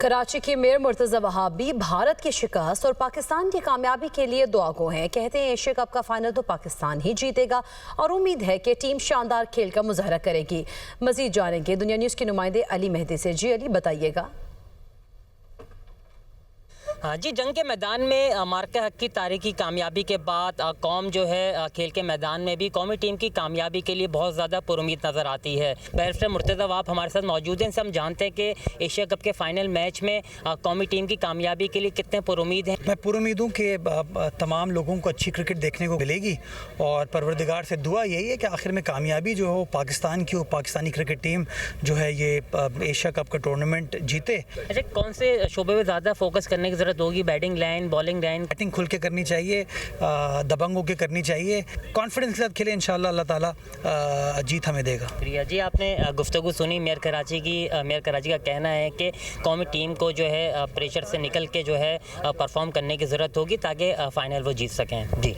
कराची के मेयर मुर्तजा वहाबी भारत की शिकस्त और पाकिस्तान की कामयाबी के लिए दुआगो हैं। कहते हैं एशिया कप का फाइनल तो पाकिस्तान ही जीतेगा और उम्मीद है कि टीम शानदार खेल का मुजाहरा करेगी। मजीद जानेंगे दुनिया न्यूज़ के नुमाइंदे अली मेहदी से। जी अली, बताइएगा। हाँ जी, जंग के मैदान में मार्के हक की तारीखी कामयाबी के बाद कौम जो है खेल के मैदान में भी कौमी टीम की कामयाबी के लिए बहुत ज़्यादा पुरुमीद नज़र आती है। बैरिस्टर मुर्तज़ा वहाब हमारे साथ मौजूद हैं। इनसे हम जानते हैं कि एशिया कप के फाइनल मैच में कौमी टीम की कामयाबी के लिए कितने पुरुमीद हैं। मैं पुरुमीद हूँ कि तमाम लोगों को अच्छी क्रिकेट देखने को मिलेगी और परवरदिगार से दुआ यही है कि आखिर में कामयाबी जो हो पाकिस्तान की हो, पाकिस्तानी क्रिकेट टीम जो है ये एशिया कप का टूर्नामेंट जीते। अच्छा, कौन से शोबे में ज़्यादा फोकस करने की ज़रूरत होगी? Batting line, bowling line? Batting खुल के करनी चाहिए, दबंग होकर करनी चाहिए, कॉन्फिडेंस के साथ खेले, इंशाल्लाह अल्लाह ताला जीत हमें देगा। प्रिया जी, आपने गुफ्तगू सुनी मेयर कराची का कहना है कि कौमी टीम को जो है प्रेशर से निकल के जो है परफॉर्म करने की ज़रूरत होगी ताकि फाइनल वो जीत सकें। जी।